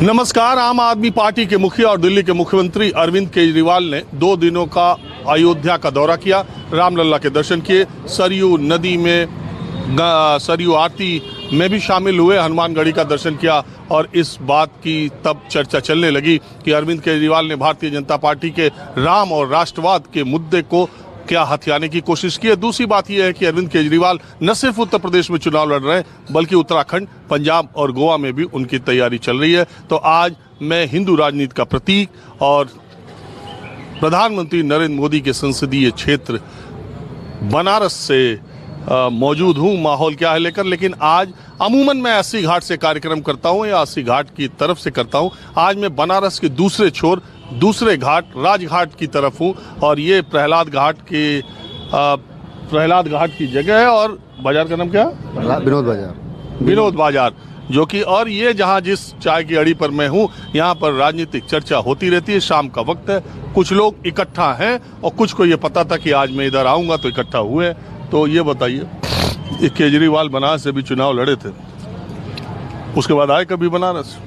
नमस्कार। आम आदमी पार्टी के मुखिया और दिल्ली के मुख्यमंत्री अरविंद केजरीवाल ने 2 दिनों का अयोध्या का दौरा किया, रामलला के दर्शन किए, सरयू नदी में सरयू आरती में भी शामिल हुए, हनुमानगढ़ी का दर्शन किया और इस बात की तब चर्चा चलने लगी कि अरविंद केजरीवाल ने भारतीय जनता पार्टी के राम और राष्ट्रवाद के मुद्दे को क्या हथियाने की कोशिश की है। दूसरी बात यह है कि अरविंद केजरीवाल न सिर्फ उत्तर प्रदेश में चुनाव लड़ रहे हैं बल्कि उत्तराखंड, पंजाब और गोवा में भी उनकी तैयारी चल रही है। तो आज मैं हिंदू राजनीति का प्रतीक और प्रधानमंत्री नरेंद्र मोदी के संसदीय क्षेत्र बनारस से मौजूद हूँ। माहौल क्या है लेकर, लेकिन आज अमूमन मैं 80 घाट से कार्यक्रम करता हूँ या 80 घाट की तरफ से करता हूँ। आज मैं बनारस के दूसरे छोर, दूसरे घाट राजघाट की तरफ हूँ और ये प्रहलाद घाट की जगह है और बाजार का नाम क्या है? विनोद बाजार, जो कि और ये जहाँ जिस चाय की अड़ी पर मैं हूँ यहाँ पर राजनीतिक चर्चा होती रहती है। शाम का वक्त है, कुछ लोग इकट्ठा हैं और कुछ को ये पता था कि आज मैं इधर आऊँगा तो इकट्ठा हुए। तो ये बताइए, ये केजरीवाल बनारस से भी चुनाव लड़े थे, उसके बाद आए कभी बनारस?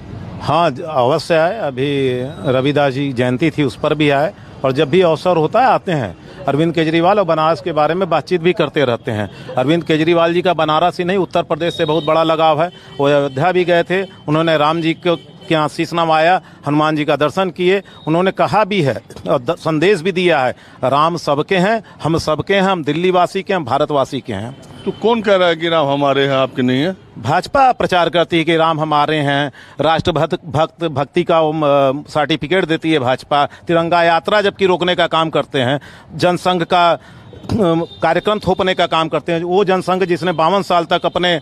हाँ, अवश्य आए। अभी रविदास जी जयंती थी, उस पर भी आए और जब भी अवसर होता है आते हैं। अरविंद केजरीवाल और बनारस के बारे में बातचीत भी करते रहते हैं। अरविंद केजरीवाल जी का बनारस ही नहीं उत्तर प्रदेश से बहुत बड़ा लगाव है। वो अयोध्या भी गए थे, उन्होंने राम जी के यहाँ शीश नवाया, हनुमान जी का दर्शन किए। उन्होंने कहा भी है और संदेश भी दिया है, राम सबके हैं, हम सबके हैं, हम दिल्ली वासी के, हम भारतवासी के हैं। तो कौन कह रहा है कि राम हमारे हैं आपके नहीं है? भाजपा प्रचार करती है कि राम हमारे हैं, भक्ति का सर्टिफिकेट देती है भाजपा, तिरंगा यात्रा जबकि रोकने का काम करते हैं, जनसंघ का कार्यक्रम थोपने का काम करते हैं। वो जनसंघ जिसने 52 साल तक अपने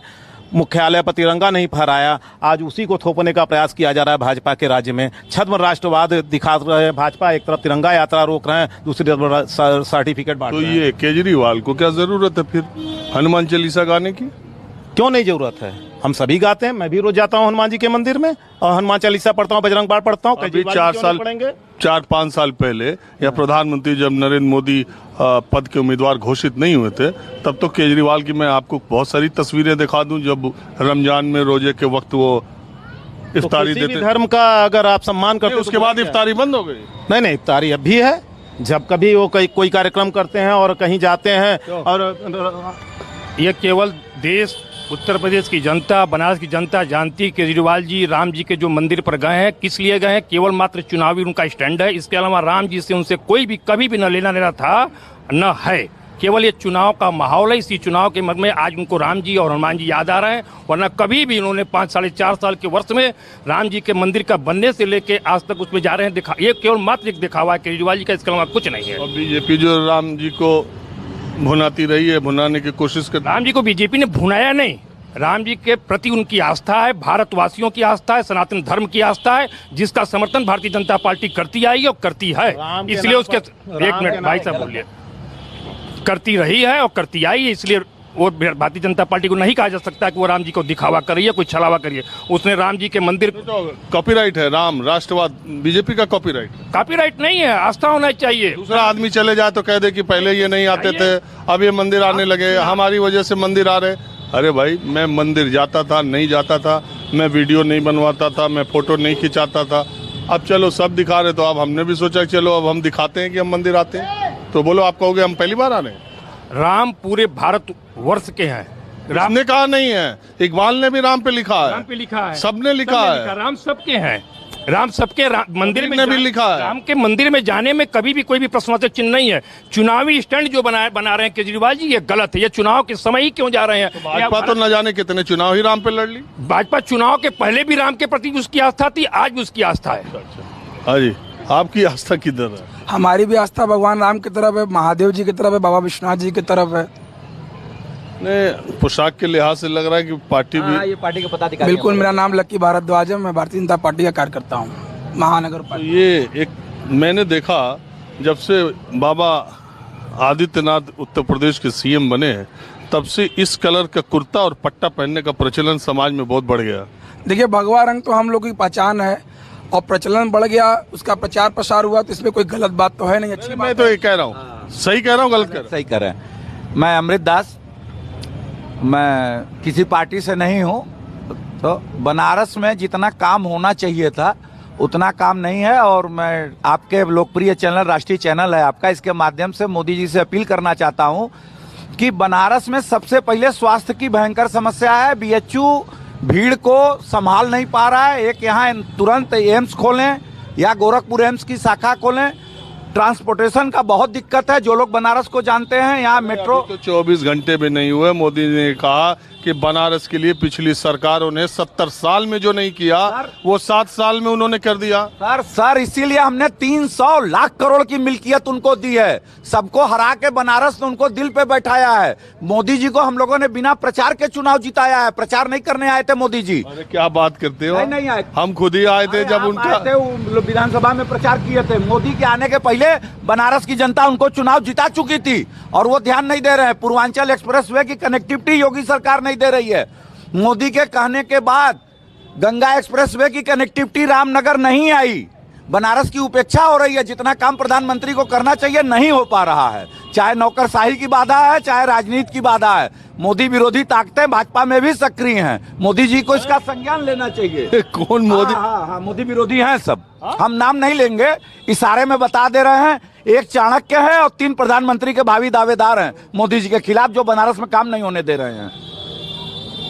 मुख्यालय पर तिरंगा नहीं फहराया, आज उसी को थोपने का प्रयास किया जा रहा है भाजपा के राज्य में। छद्म राष्ट्रवाद दिखा रहे हैं भाजपा, एक तरफ तिरंगा यात्रा रोक रहे हैं, दूसरी तरफ सर्टिफिकेट बांट रहे हैं। तो ये केजरीवाल को क्या जरूरत है फिर हनुमान चालीसा गाने की? क्यों नहीं जरूरत है? हम सभी गाते हैं, मैं भी रोज जाता हूँ हनुमान जी के मंदिर में और हनुमान चालीसा पढ़ता हूँ, बजरंग बाण पढ़ता हूँ। अभी 4-5 साल पहले या प्रधानमंत्री जब नरेंद्र मोदी पद के उम्मीदवार घोषित नहीं हुए थे, तब तो केजरीवाल की मैं आपको बहुत सारी तस्वीरें दिखा दूं जब रमजान में रोजे के वक्त वो इफ्तारी देते। देते। धर्म का अगर आप सम्मान करते उसके बाद इफ्तारी बंद हो गई? नहीं, इफ्तारी अब भी है। जब कभी वो कोई कार्यक्रम करते हैं और कहीं जाते हैं और ये केवल देश, उत्तर प्रदेश की जनता, बनारस की जनता जानती केजरीवाल जी राम जी के जो मंदिर पर गए हैं किस लिए गए हैं। केवल मात्र चुनावी उनका स्टैंड है। इसके अलावा राम जी से उनसे कोई भी कभी भी न लेना देना था न है। केवल ये चुनाव का माहौल है। इसी चुनाव के मद में आज उनको राम जी और हनुमान जी याद आ रहे हैं, वरना कभी भी इन्होंने 4 साल के वर्ष में राम जी के मंदिर का बनने से लेके आज तक उसमें जा रहे हैं। ये केवल मात्र एक दिखावा है केजरीवाल जी का, इसके अलावा कुछ नहीं है। और बीजेपी जो राम जी को भुनाती रही है, भुनाने की कोशिश कर। राम जी को बीजेपी ने भुनाया नहीं, राम जी के प्रति उनकी आस्था है, भारतवासियों की आस्था है, सनातन धर्म की आस्था है, जिसका समर्थन भारतीय जनता पार्टी करती आई और करती है। इसलिए उसके एक मिनट भाई साहब बोलिए, करती रही है और करती आई है, इसलिए वो भारतीय जनता पार्टी को नहीं कहा जा सकता कि वो राम जी को दिखावा करिए, कोई छलावा करिए। उसने राम जी के मंदिर कॉपीराइट है, राम राष्ट्रवाद बीजेपी का कॉपीराइट नहीं है, आस्था होना चाहिए। दूसरा आदमी चले जाए तो कह दे कि पहले ये नहीं आते थे, अब ये मंदिर आने लगे, हमारी वजह से मंदिर आ रहे। अरे भाई, मैं मंदिर जाता था, नहीं जाता था, मैं वीडियो नहीं बनवाता था, मैं फोटो नहीं खिंचाता था। अब चलो सब दिखा रहे तो अब हमने भी सोचा चलो अब हम दिखाते हैं कि हम मंदिर आते हैं। तो बोलो, आप कहोगे हम पहली बार आ रहे हैं? राम पूरे भारत वर्ष के हैं। राम ने कहा नहीं है, इकबाल ने भी राम पे लिखा है, राम पे लिखा है, सबने लिखा है। राम सबके हैं, राम सबके मंदिर में भी लिखा है। राम के मंदिर में जाने में कभी भी कोई भी प्रश्नवाचक चिन्ह नहीं है। चुनावी स्टैंड जो बना रहे हैं केजरीवाल जी, ये गलत है। ये चुनाव के समय ही क्यों जा रहे हैं? भाजपा तो न जाने कितने चुनाव ही राम पे लड़ ली। भाजपा चुनाव के पहले भी राम के प्रति उसकी आस्था थी, आज भी उसकी आस्था है। हाँ जी, आपकी आस्था किधर है? हमारी भी आस्था भगवान राम की तरफ है, महादेव जी की तरफ है, बाबा विश्वनाथ जी की तरफ है। नहीं, पोशाक के लिहाज से लग रहा है कि पार्टी भी ये पार्टी के पदाधिकारी। बिल्कुल, मेरा नाम लक्की भारद्वाज है, मैं भारतीय जनता पार्टी का कार्यकर्ता हूँ, महानगर पार्टी। ये एक मैंने देखा जब से बाबा आदित्यनाथ उत्तर प्रदेश के सीएम बने हैं, तब से इस कलर का कुर्ता और पट्टा पहनने का प्रचलन समाज में बहुत बढ़ गया। देखिए, भगवा रंग तो हम लोग की पहचान है और प्रचलन बढ़ गया, उसका प्रचार प्रसार हुआ, तो इसमें कोई गलत बात तो है नहीं। अच्छी मैं तो ये कह रहा हूँ, सही कह रहा हूँ गलत कह रहा हूँ? सही कह रहे हैं। मैं अमृत दास, मैं किसी पार्टी से नहीं हूँ, तो बनारस में जितना काम होना चाहिए था उतना काम नहीं है। और मैं आपके लोकप्रिय चैनल, राष्ट्रीय चैनल है आपका, इसके माध्यम से मोदी जी से अपील करना चाहता हूं कि बनारस में सबसे पहले स्वास्थ्य की भयंकर समस्या है। बीएचयू भीड़ को संभाल नहीं पा रहा है। एक यहाँ तुरंत एम्स खोलें या गोरखपुर एम्स की शाखा खोलें। ट्रांसपोर्टेशन का बहुत दिक्कत है। जो लोग बनारस को जानते हैं, यहाँ मेट्रो तो 24 घंटे भी नहीं हुए, मोदी ने कहा कि बनारस के लिए पिछली सरकारों ने 70 साल में जो नहीं किया वो 7 साल में उन्होंने कर दिया। सर इसीलिए हमने 300 लाख करोड़ की मिल्कियत उनको दी है। सबको हरा के बनारस ने उनको दिल पे बैठाया है। मोदी जी को हम लोगों ने बिना प्रचार के चुनाव जिताया है। प्रचार नहीं करने आए थे मोदी जी। अरे क्या बात करते हो? नहीं आए, हम खुद ही आए थे जब उनका विधानसभा में प्रचार किए थे। मोदी के आने के पहले बनारस की जनता उनको चुनाव जिता चुकी थी और वो ध्यान नहीं दे रहे हैं। पूर्वांचल एक्सप्रेसवे की कनेक्टिविटी योगी सरकार नहीं दे रही है। मोदी के कहने के बाद गंगा एक्सप्रेसवे की कनेक्टिविटी रामनगर नहीं आई। बनारस की उपेक्षा हो रही है। जितना काम प्रधानमंत्री को करना चाहिए नहीं हो पा रहा है। चाहे नौकरशाही की बाधा है, चाहे राजनीति की बाधा है। मोदी विरोधी ताकतें भाजपा में भी सक्रिय हैं। मोदी जी को इसका संज्ञान लेना चाहिए। कौन मोदी? हाँ, मोदी विरोधी हैं सब। हम नाम नहीं लेंगे, इशारे में बता दे रहे हैं। एक चाणक्य है और 3 प्रधानमंत्री के भावी दावेदार हैं मोदी जी के खिलाफ, जो बनारस में काम नहीं होने दे रहे हैं।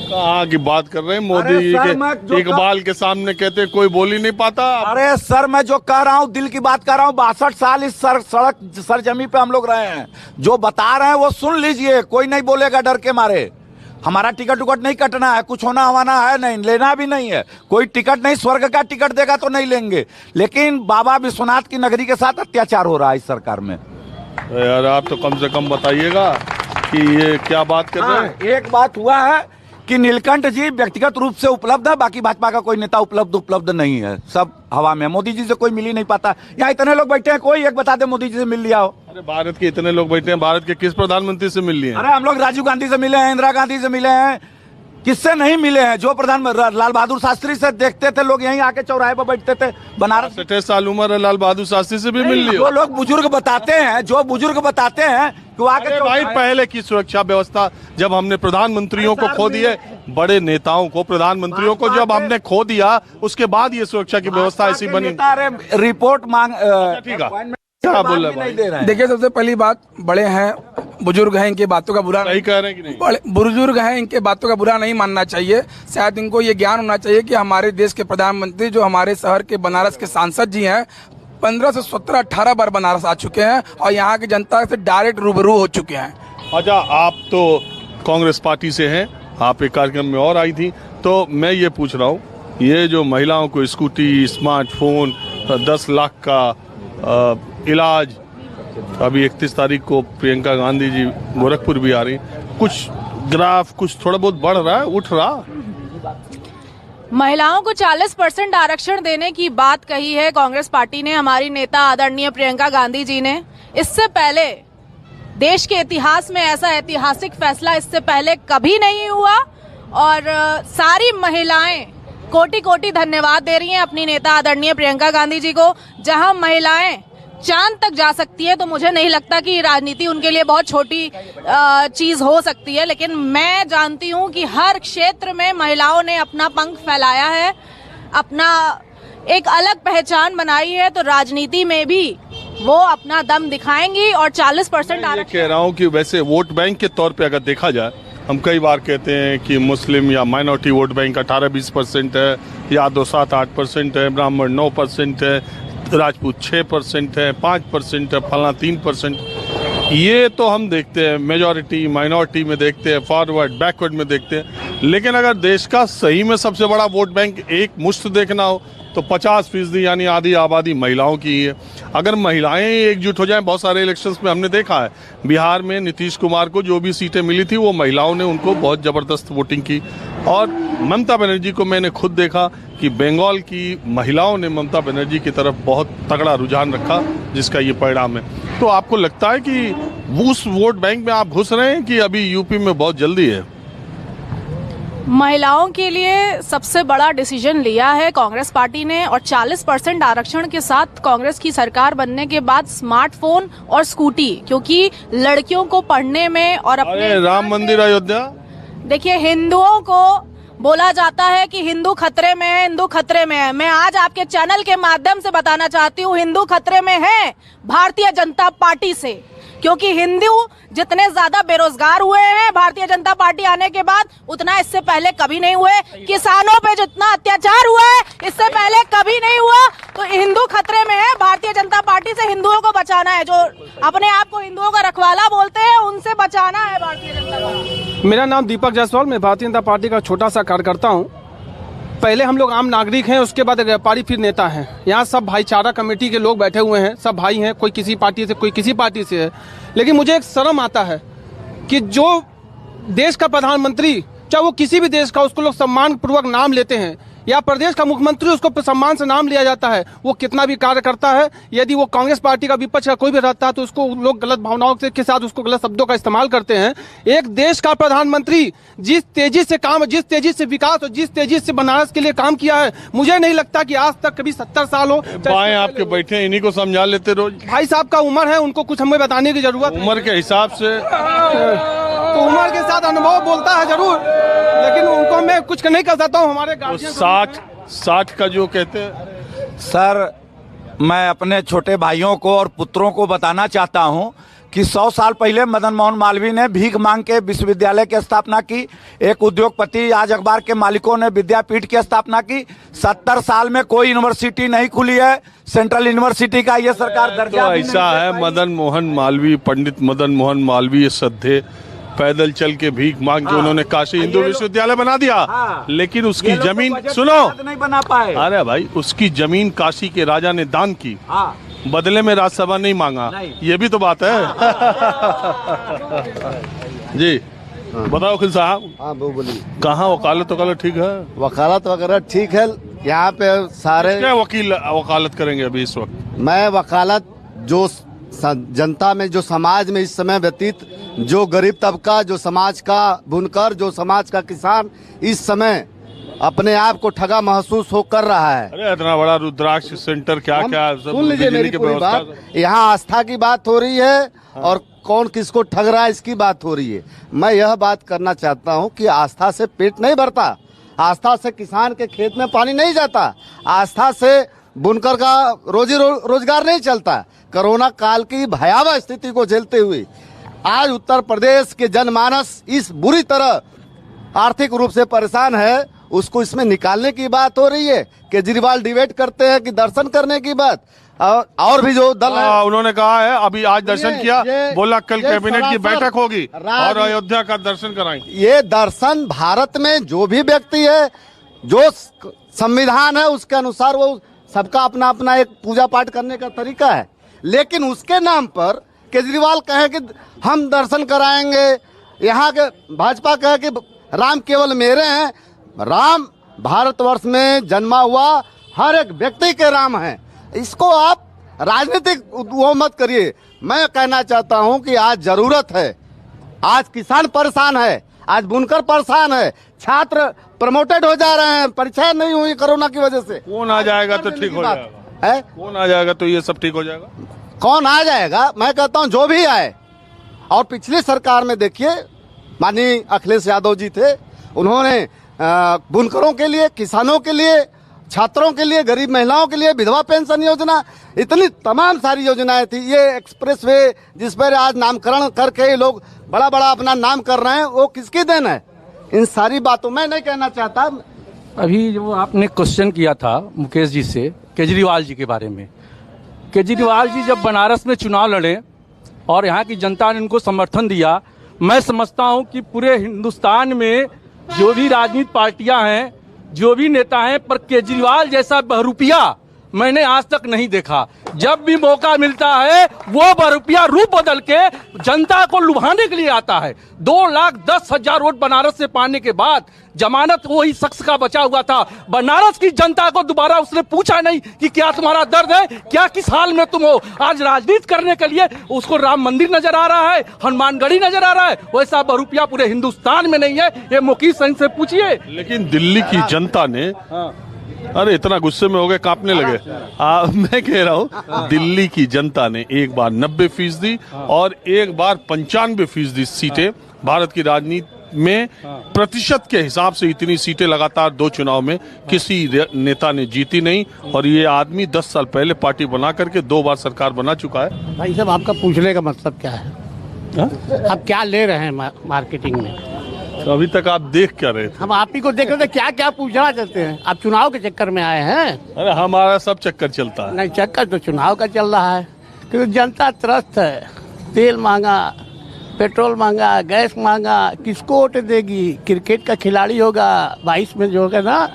कहाँ की बात कर रहे हैं? मोदी जी के इकबाल के सामने कहते हैं कोई बोल ही नहीं पाता। अरे सर, मैं जो कह रहा हूँ दिल की बात कर रहा हूँ। 62 साल इस सड़क सरजमी पे हम लोग रहे हैं। जो बता रहे हैं वो सुन लीजिए। कोई नहीं बोलेगा डर के मारे। हमारा टिकट उकट नहीं कटना है, कुछ होना हवाना है नहीं, लेना भी नहीं है। कोई टिकट नहीं, स्वर्ग का टिकट देगा तो नहीं लेंगे। लेकिन बाबा विश्वनाथ की नगरी के साथ अत्याचार हो रहा है इस सरकार में। यार आप तो कम से कम बताइएगा कि ये क्या बात कर रहे हैं। एक बात हुआ है कि नीलकंठ जी व्यक्तिगत रूप से उपलब्ध है, बाकी भाजपा का कोई नेता उपलब्ध नहीं है। सब हवा में। मोदी जी से कोई मिल ही नहीं पाता। यहाँ इतने लोग बैठे हैं, कोई एक बता दे मोदी जी से मिल लिया हो। अरे भारत के इतने लोग बैठे हैं, भारत के किस प्रधानमंत्री से मिल लिए? अरे हम लोग राजीव गांधी से मिले हैं, इंदिरा गांधी से मिले हैं, किससे नहीं मिले हैं? जो प्रधानमंत्री लाल बहादुर शास्त्री से देखते थे लोग, यहीं आके चौराहे पर बैठते थे। बनारस 60 साल उम्र है लाल बहादुर शास्त्री से भी मिल लिया। जो लोग बुजुर्ग बताते हैं, कि आके भाई पहले की सुरक्षा व्यवस्था जब हमने प्रधानमंत्रियों को खो दिए, बड़े नेताओं को, प्रधानमंत्रियों को जब हमने खो दिया, उसके बाद ये सुरक्षा की व्यवस्था ऐसी बनी। रिपोर्ट मांग ठीक है, क्या बोल रहे हैं? देखिए, सबसे पहली बात, बड़े हैं, बुजुर्ग हैं, इनकी बातों का बुरा नहीं कह रहे हैं कि नहीं? बुजुर्ग हैं, इनके बातों का बुरा नहीं मानना चाहिए। शायद इनको ये ज्ञान होना चाहिए कि हमारे देश के प्रधानमंत्री, जो हमारे शहर के बनारस के सांसद जी हैं, 15 से 17, 18 बार बनारस आ चुके हैं और यहाँ की जनता से डायरेक्ट रूबरू हो चुके हैं। अच्छा, आप तो कांग्रेस पार्टी से हैं, आप एक कार्यक्रम में और आई थी, तो मैं ये पूछ रहा हूँ, ये जो महिलाओं को स्कूटी, स्मार्टफोन, 10 लाख का इलाज, अभी 31 तारीख को प्रियंका गांधी जी गोरखपुर भी आ रही, कुछ ग्राफ कुछ थोड़ा बहुत बढ़ रहा है, उठ रहा? महिलाओं को 40% आरक्षण देने की बात कही है कांग्रेस पार्टी ने, हमारी नेता आदरणीय प्रियंका गांधी जी ने। इससे पहले देश के इतिहास में ऐसा ऐतिहासिक फैसला इससे पहले कभी नहीं हुआ और सारी महिलाएं कोटि कोटि धन्यवाद दे रही हैं अपनी नेता आदरणीय प्रियंका गांधी जी को। जहां महिलाएं चांद तक जा सकती है, तो मुझे नहीं लगता कि राजनीति उनके लिए बहुत छोटी चीज हो सकती है। लेकिन मैं जानती हूं कि हर क्षेत्र में महिलाओं ने अपना पंख फैलाया है, अपना एक अलग पहचान बनाई है, तो राजनीति में भी वो अपना दम दिखाएंगी। और 40% मैं कह रहा हूं कि वैसे वोट बैंक के तौर पे अगर देखा जाए, हम कई बार कहते हैं कि मुस्लिम या माइनॉरिटी वोट बैंक 18-20% है, यादव 7-8% है, ब्राह्मण 9% है, राजपूत 6% है, 5% है, फला 3%। ये तो हम देखते हैं, मेजॉरिटी माइनॉरिटी में देखते हैं, फॉरवर्ड बैकवर्ड में देखते हैं। लेकिन अगर देश का सही में सबसे बड़ा वोट बैंक एक मुश्त देखना हो तो 50% यानी आधी आबादी महिलाओं की है। अगर महिलाएं एकजुट हो जाएं, बहुत सारे इलेक्शंस में हमने देखा है, बिहार में नीतीश कुमार को जो भी सीटें मिली थी वो महिलाओं ने उनको बहुत ज़बरदस्त वोटिंग की। और ममता बनर्जी को मैंने खुद देखा कि बंगाल की महिलाओं ने ममता बनर्जी की तरफ बहुत तगड़ा रुझान रखा, जिसका ये परिणाम है। तो आपको लगता है कि उस वोट बैंक में आप घुस रहे हैं कि अभी यूपी में बहुत जल्दी है? महिलाओं के लिए सबसे बड़ा डिसीजन लिया है कांग्रेस पार्टी ने और 40% आरक्षण के साथ कांग्रेस की सरकार बनने के बाद स्मार्टफोन और स्कूटी, क्योंकि लड़कियों को पढ़ने में और अपने राम मंदिर अयोध्या, देखिए, हिंदुओं को बोला जाता है कि हिंदू खतरे में है, हिंदू खतरे में है। मैं आज आपके चैनल के माध्यम से बताना चाहती हूँ, हिंदू खतरे में है भारतीय जनता पार्टी से, क्योंकि हिंदू जितने ज्यादा बेरोजगार हुए हैं भारतीय जनता पार्टी आने के बाद, उतना इससे पहले कभी नहीं हुए। किसानों पे जितना अत्याचार हुआ है इससे पहले कभी नहीं हुआ। तो हिंदू खतरे में है, भारतीय जनता पार्टी से हिंदुओं को बचाना है। जो अपने आप को हिंदुओं का रखवाला बोलते हैं उनसे बचाना है भारतीय जनता पार्टी। मेरा नाम दीपक जायसवाल, मैं भारतीय जनता पार्टी का छोटा सा कार्यकर्ता हूँ। पहले हम लोग आम नागरिक हैं, उसके बाद व्यापारी, फिर नेता हैं। यहाँ सब भाईचारा कमेटी के लोग बैठे हुए हैं, सब भाई हैं, कोई किसी पार्टी से, कोई किसी पार्टी से है। लेकिन मुझे एक शर्म आता है कि जो देश का प्रधानमंत्री, चाहे वो किसी भी देश का, उसको लोग सम्मान पूर्वक नाम लेते हैं, या प्रदेश का मुख्यमंत्री उसको सम्मान से नाम लिया जाता है, वो कितना भी कार्य करता है, यदि वो कांग्रेस पार्टी का विपक्ष का कोई भी रहता है तो उसको लोग गलत भावनाओं के साथ उसको गलत शब्दों का इस्तेमाल करते हैं। एक देश का प्रधानमंत्री जिस तेजी से काम, जिस तेजी से विकास और जिस तेजी से बनारस के लिए काम किया है, मुझे नहीं लगता कि आज तक कभी 70 साल हो। बाएं आपके बैठे इन्हीं को समझा लेते रोज। भाई साहब का उम्र है, उनको कुछ हमें बताने की जरूरत है। उम्र के हिसाब से तो उम्र के साथ अनुभव बोलता है जरूर, लेकिन उनको मैं कुछ नहीं कर सकता हूँ। हमारे गार्जियन 60 का जो कहते हैं। सर, मैं अपने छोटे भाइयों को और पुत्रों को बताना चाहता हूं कि 100 साल पहले मदन मोहन मालवीय ने भीख मांग के विश्वविद्यालय की स्थापना की। एक उद्योगपति, आज अखबार के मालिकों ने विद्यापीठ की स्थापना की। 70 साल में कोई यूनिवर्सिटी नहीं खुली है, सेंट्रल यूनिवर्सिटी का ये सरकार दर्जा तो ऐसा है, मदन मोहन मालवीय, पंडित मदन मोहन मालवीय सद्धे पैदल चल के भीख मांग के उन्होंने काशी हिंदू विश्वविद्यालय बना दिया। लेकिन उसकी जमीन, सुनो, नहीं बना पाए। अरे भाई, उसकी जमीन काशी के राजा ने दान की, बदले में राज्यसभा नहीं मांगा। ये भी तो बात है। जी बताओ खिल साहब। हाँ वो बोलिए। कहाँ वकालत ठीक है? वकालत वगैरह ठीक है यहाँ पे सारे। क्या वकील वकालत करेंगे अभी इस वक्त? मैं वकालत जो जनता में, जो समाज में इस समय व्यतीत, जो गरीब तबका, जो समाज का बुनकर, जो समाज का किसान इस समय अपने आप को ठगा महसूस हो कर रहा है। अरे इतना बड़ा रुद्राक्ष सेंटर, क्या क्या सुन लीजिए मेरी पूरी बात। यहाँ आस्था की बात हो रही है और कौन किसको ठग रहा है इसकी बात हो रही है। मैं यह बात करना चाहता हूँ कि आस्था से पेट नहीं भरता, आस्था से किसान के खेत में पानी नहीं जाता, आस्था से बुनकर का रोजी रोजगार नहीं चलता। कोरोना काल की भयावह स्थिति को झेलते हुए आज उत्तर प्रदेश के जनमानस इस बुरी तरह आर्थिक रूप से परेशान है, उसको इसमें निकालने की बात हो रही है। केजरीवाल डिबेट करते हैं कि दर्शन करने की बात, और भी जो दल है उन्होंने कहा है, अभी आज दर्शन किया, बोला कल कैबिनेट की बैठक होगी और अयोध्या का दर्शन कराएंगे। ये दर्शन भारत में जो भी व्यक्ति है, जो संविधान है उसके अनुसार वो सबका अपना अपना एक पूजा पाठ करने का तरीका है। लेकिन उसके नाम पर केजरीवाल कहे कि हम दर्शन कराएंगे, यहाँ के भाजपा कहे कि राम केवल मेरे हैं। राम भारतवर्ष में जन्मा हुआ हर एक व्यक्ति के राम है। इसको आप राजनीतिक वो मत करिए। मैं कहना चाहता हूं कि आज जरूरत है, आज किसान परेशान है, आज बुनकर परेशान है, छात्र प्रमोटेड हो जा रहे हैं, परीक्षा नहीं हुई कोरोना की वजह से। कौन आ जाएगा तो ठीक हो जाएगा है? कौन आ जाएगा तो ये सब ठीक हो जाएगा? कौन आ जाएगा? मैं कहता हूं जो भी आए। और पिछली सरकार में देखिए, माननीय अखिलेश यादव जी थे, उन्होंने बुनकरों के लिए, किसानों के लिए, छात्रों के लिए, गरीब महिलाओं के लिए विधवा पेंशन योजना, इतनी तमाम सारी योजनाएं थी। ये एक्सप्रेसवे जिस पर आज नामकरण करके ये लोग बड़ा बड़ा अपना नाम कर रहे हैं, वो किसकी देन है? इन सारी बातों मैं नहीं कहना चाहता। अभी जो आपने क्वेश्चन किया था मुकेश जी से केजरीवाल जी के बारे में, केजरीवाल जी जब बनारस में चुनाव लड़े और यहाँ की जनता ने उनको समर्थन दिया, मैं समझता हूँ कि पूरे हिंदुस्तान में जो भी राजनीतिक पार्टियां हैं, जो भी नेता हैं, पर केजरीवाल जैसा बहरूपिया मैंने आज तक नहीं देखा। जब भी मौका मिलता है वो बहरूपिया रूप बदल के जनता को लुभाने के लिए आता है। 2,10,000 वोट बनारस से पाने के बाद जमानत वही शख्स का बचा हुआ था। बनारस की जनता को दोबारा उसने पूछा नहीं कि क्या तुम्हारा दर्द है, क्या किस हाल में तुम हो। आज राजनीति करने के लिए उसको राम मंदिर नजर आ रहा है, हनुमानगढ़ी नजर आ रहा है। वैसा बहरूपिया पूरे हिंदुस्तान में नहीं है, ये मुकेश सिंह से पूछिए। लेकिन दिल्ली की जनता ने, अरे इतना गुस्से में हो गए, कांपने लगे। मैं कह रहा हूँ, दिल्ली की जनता ने एक बार 90% और एक बार 95% सीटें भारत की राजनीति में प्रतिशत के हिसाब से इतनी सीटें लगातार 2 चुनाव में किसी नेता ने जीती नहीं, और ये आदमी 10 साल पहले पार्टी बना करके 2 बार सरकार बना चुका है। भाई साहब, आपका पूछने का मतलब क्या है? आप क्या ले रहे हैं मार्केटिंग में? तो अभी तक आप देख क्या रहे थे? हम आप ही को देख रहे थे, क्या क्या पूछना चाहते हैं? आप चुनाव के चक्कर में आए हैं? अरे हमारा सब चक्कर चलता है। नहीं, चक्कर तो चुनाव का चल रहा है, क्योंकि जनता त्रस्त है। तेल महंगा, पेट्रोल महंगा, गैस महंगा, किसको वोट देगी? क्रिकेट का खिलाड़ी होगा 22 में, जो होगा ना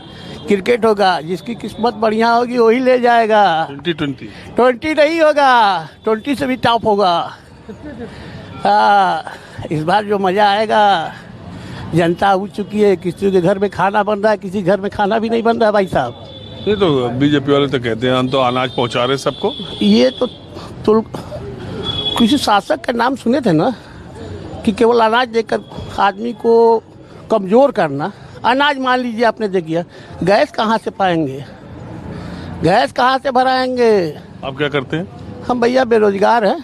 क्रिकेट होगा, जिसकी किस्मत बढ़िया होगी वही ले जाएगा। 20 नहीं होगा, 20 से भी टॉप होगा। इस बार जो मजा आएगा, जनता उठ चुकी है। किसी के घर में खाना बन रहा है, किसी घर में खाना भी नहीं बन रहा है भाई साहब। ये तो बीजेपी वाले तो कहते हैं हम तो अनाज पहुंचा रहे सबको। ये तो किसी शासक का नाम सुने थे ना कि केवल अनाज देकर आदमी को कमजोर करना। अनाज मान लीजिए आपने दे दिया, गैस कहाँ से पाएंगे? गैस कहाँ से भराएंगे? आप क्या करते हैं? हम भैया बेरोजगार हैं।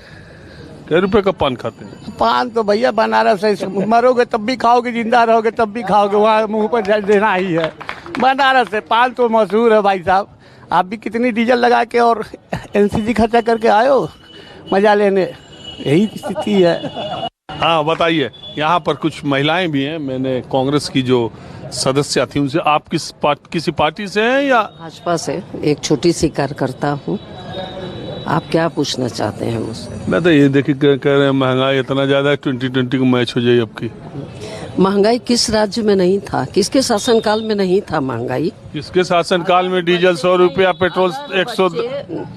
कै रुपए का पान खाते हैं? पान तो भैया बनारस है, मरोगे तब भी खाओगे, जिंदा रहोगे तब भी खाओगे, वहाँ मुंह पर देना ही है। बनारस है, पान तो मशहूर है भाई साहब। आप भी कितनी डीजल लगा के और एनसीसी खर्चा करके आए हो मजा लेने, यही स्थिति है। हाँ बताइए, यहाँ पर कुछ महिलाएं भी हैं। मैंने कांग्रेस की जो सदस्य थी उनसे, आप किसी पार्टी से हैं या? भाजपा से एक छोटी सी कार्यकर्ता हूँ। आप क्या पूछना चाहते हैं मुझसे? मैं तो ये देखिए कह रहे हैं महंगाई इतना ज्यादा है, 2020 को मैच हो जाए। अब की महंगाई किस राज्य में नहीं था? किसके शासनकाल में नहीं था महंगाई? किसके शासनकाल में डीजल 100 रुपया, पेट्रोल 100?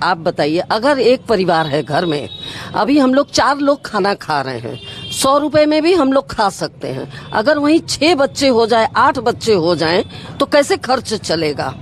आप बताइए, अगर एक परिवार है घर में, अभी हम लोग 4 लोग खाना खा रहे हैं, 100 रुपए में भी हम लोग खा सकते हैं। अगर वहीं 6 बच्चे हो जाए, 8 बच्चे हो जाएं, तो कैसे खर्च चलेगा?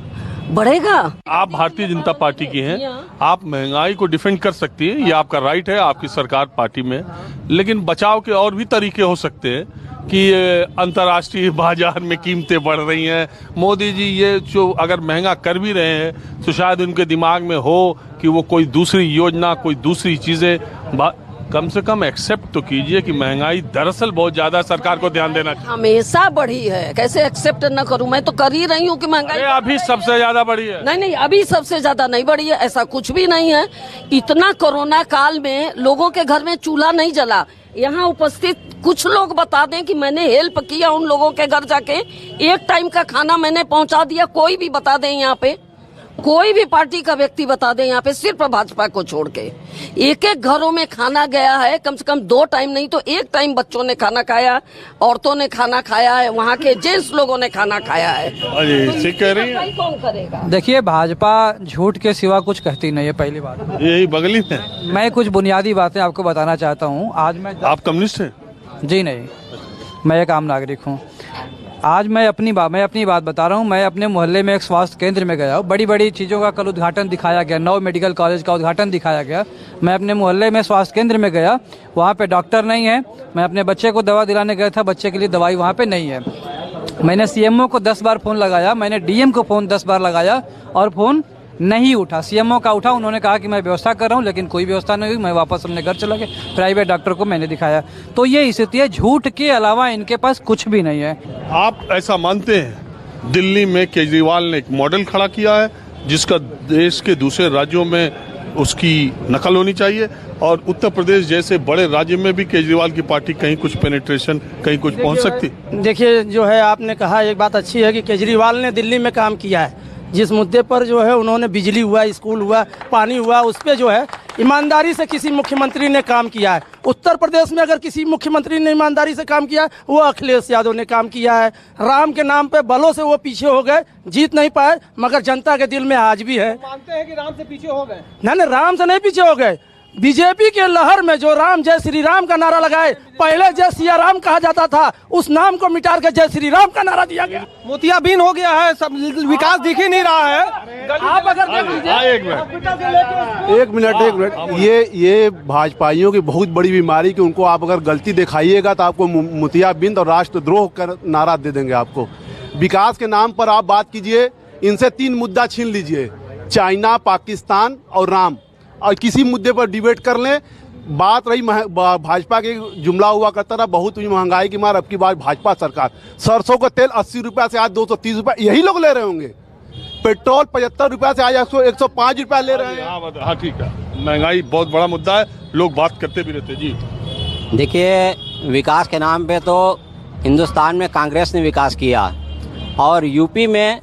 बढ़ेगा। आप भारतीय जनता पार्टी की हैं, आप महंगाई को डिफेंड कर सकती हैं, ये आपका राइट है, आपकी सरकार पार्टी में। लेकिन बचाव के और भी तरीके हो सकते हैं कि अंतर्राष्ट्रीय बाजार में कीमतें बढ़ रही हैं। मोदी जी ये जो अगर महंगा कर भी रहे हैं तो शायद उनके दिमाग में हो कि वो कोई दूसरी योजना, कोई दूसरी चीजें, कम से कम एक्सेप्ट तो कीजिए कि महंगाई दरअसल बहुत ज्यादा, सरकार को ध्यान देना चाहिए। हमेशा बढ़ी है, कैसे एक्सेप्ट न करूं? मैं तो कर ही रही हूँ कि महंगाई अभी सबसे ज्यादा बढ़ी है। नहीं, अभी सबसे ज्यादा नहीं बढ़ी है, ऐसा कुछ भी नहीं है। इतना कोरोना काल में लोगों के घर में चूल्हा नहीं जला। यहाँ उपस्थित कुछ लोग बता दें कि मैंने हेल्प किया उन लोगों के घर जाके, एक टाइम का खाना मैंने पहुँचा दिया। कोई भी बता दें यहाँ पे, कोई भी पार्टी का व्यक्ति बता दें यहाँ पे, सिर्फ भाजपा को छोड़ के। एक घरों में खाना गया है, कम से कम 2 टाइम नहीं तो 1 टाइम बच्चों ने खाना खाया, औरतों ने खाना खाया है, वहाँ के जेंट्स लोगों ने खाना खाया है। अरे कह रही है। कौन करेगा? देखिए, भाजपा झूठ के सिवा कुछ कहती नहीं है, पहली बात। यही बगली में मैं कुछ बुनियादी बातें आपको बताना चाहता हूँ। आज मैं आप कम्युनिस्ट हैं? जी नहीं, मैं एक आम नागरिक हूँ। आज मैं अपनी बात बता रहा हूँ। मैं अपने मोहल्ले में एक स्वास्थ्य केंद्र में गया हूँ। बड़ी बड़ी चीज़ों का कल उद्घाटन दिखाया गया, 9 मेडिकल कॉलेज का उद्घाटन दिखाया गया। मैं अपने मोहल्ले में स्वास्थ्य केंद्र में गया, वहाँ पे डॉक्टर नहीं है। मैं अपने बच्चे को दवा दिलाने गया था, बच्चे के लिए दवाई वहाँ पे नहीं है। मैंने सीएमओ को 10 बार फ़ोन लगाया, मैंने डीएम को फ़ोन 10 बार लगाया और फ़ोन नहीं उठा। सीएमओ का उठा, उन्होंने कहा कि मैं व्यवस्था कर रहा हूँ, लेकिन कोई व्यवस्था नहीं हुई। मैं वापस अपने घर चला गया, प्राइवेट डॉक्टर को मैंने दिखाया। तो ये स्थिति है, झूठ के अलावा इनके पास कुछ भी नहीं है। आप ऐसा मानते हैं दिल्ली में केजरीवाल ने एक मॉडल खड़ा किया है जिसका देश के दूसरे राज्यों में उसकी नकल होनी चाहिए, और उत्तर प्रदेश जैसे बड़े राज्य में भी केजरीवाल की पार्टी कहीं कुछ पेनिट्रेशन, कहीं कुछ पहुंच सकती? देखिए, जो है आपने कहा एक बात अच्छी है कि केजरीवाल ने दिल्ली में काम किया है। जिस मुद्दे पर जो है उन्होंने बिजली हुआ, स्कूल हुआ, पानी हुआ, उस पर जो है ईमानदारी से किसी मुख्यमंत्री ने काम किया है। उत्तर प्रदेश में अगर किसी मुख्यमंत्री ने ईमानदारी से काम किया, वो अखिलेश यादव ने काम किया है। राम के नाम पे बलों से वो पीछे हो गए, जीत नहीं पाए, मगर जनता के दिल में आज भी है। मानते हैं कि राम से पीछे हो गए? नहीं, राम से नहीं पीछे हो गए। बीजेपी के लहर में जो राम जय श्री राम का नारा लगाए, पहले जय सिया राम कहा जाता था, उस नाम को मिटाकर के जय श्री राम का नारा दिया गया। मोतियाबिंद हो गया है, सब विकास दिख ही नहीं रहा है। आप अगर एक मिनट, ये भाजपाइयों की बहुत बड़ी बीमारी कि उनको आप अगर गलती दिखाइएगा तो आपको मोतियाबिंद और राष्ट्रद्रोह का नारा दे देंगे। आपको विकास के नाम पर आप बात कीजिए, इनसे 3 मुद्दा छीन लीजिए, चाइना, पाकिस्तान और राम, और किसी मुद्दे पर डिबेट कर लें। बात रही भाजपा की, जुमला हुआ करता था बहुत ही महंगाई की मार, अब की बार भाजपा सरकार। सरसों का तेल 80 रुपया से आज 230 रुपया यही लोग ले रहे होंगे। पेट्रोल 75 रुपया से आज 105 रुपया ले रहे हैं। हाँ ठीक है, महंगाई बहुत बड़ा मुद्दा है, लोग बात करते भी रहते जी। देखिए, विकास के नाम पे तो हिंदुस्तान में कांग्रेस ने विकास किया और यूपी में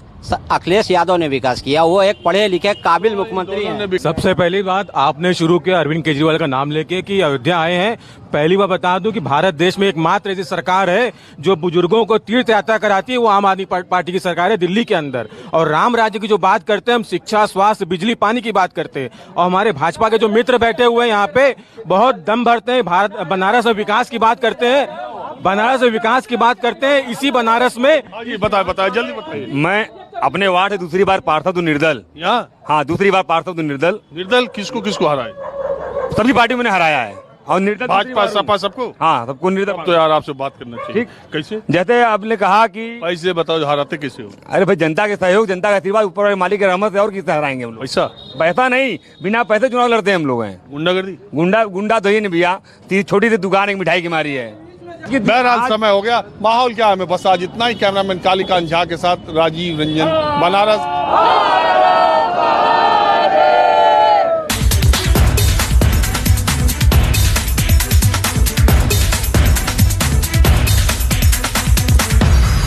अखिलेश यादव ने विकास किया। वो एक पढ़े लिखे काबिल मुख्यमंत्री हैं। सबसे पहली बात आपने शुरू किया अरविंद केजरीवाल का नाम लेके कि अयोध्या आए हैं। पहली बार बता दूं कि भारत देश में एकमात्र ऐसी सरकार है जो बुजुर्गों को तीर्थ यात्रा कराती है, वो आम आदमी पार्टी की सरकार है दिल्ली के अंदर। और राम राज्य की जो बात करते हैं हम, शिक्षा, स्वास्थ्य, बिजली, पानी की बात करते हैं। और हमारे भाजपा के जो मित्र बैठे हुए हैं यहाँ पे बहुत दम भरते हैं, भारत बनारस और विकास की बात करते हैं, बनारस और विकास की बात करते हैं। इसी बनारस में बताए जल्दी बताइए। मैं अपने वार्ड से दूसरी बार पार्षद हूँ निर्दल। हाँ, दूसरी बार पार्षद हूँ निर्दल। निर्दल किसको हराए? सभी पार्टी मैंने हराया है और निर्दल भाजपा सपा सबको। हाँ, सबको निर्दल। तो यार आपसे बात करना चाहिए। ठीक, कैसे? जैसे आपने कहा कि पैसे बताओ, हराते कैसे हो? अरे भाई, जनता के सहयोग, जनता का आशीर्वाद, ऊपर वाले मालिक की रहमत से और किससे हराएंगे हम लोग? पैसा नहीं, बिना पैसे चुनाव लड़ते हैं हम लोग हैं। गुंडागर्दी? गुंडा तो ये नहीं भैया, छोटी सी दुकान एक मिठाई की मारी है। बहरहाल समय हो गया, माहौल क्या है? मैं बस आज इतना ही। कैमरामैन कालीकांत झा के साथ राजीव रंजन, बनारस।